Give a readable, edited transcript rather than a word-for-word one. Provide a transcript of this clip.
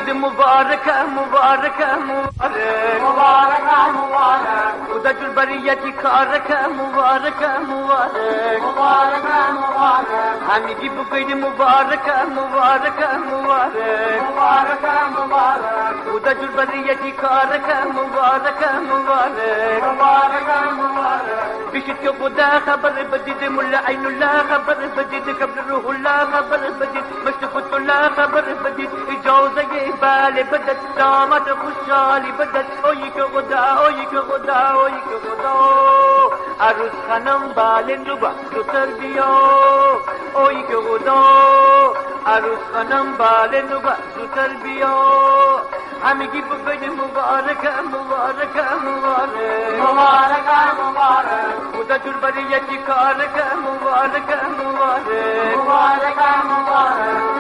بگید مبارکه مبارکه مبارک مبارکه مبارک خدا جور بریتی کارکه مبارکه مبارک مبارکه مبارک همگی بگید مبارکه مبارکه مبارک مبارکه مبارک خدا جور بریتی کارکه مبارکه مبارک مبارکه مبارک بشت که خدا خبر بدید ملا عین الله خبر بدید قبل روح الله خبر بدید مشتفت الله خبر بدید اجازه بله بدد دامت خوشحالی بدد اوی که خدا اوی که خدا اوی که خدا عروس خانم بالن رو با زودتر بیا اوی که خدا عروس خانم بالن رو با زودتر بیا همگی بگید مبارکه مبارکه مبارک مبارکه مبارک خدا جور بریتی کارکه مبارکه مبارک مبارکه مبارک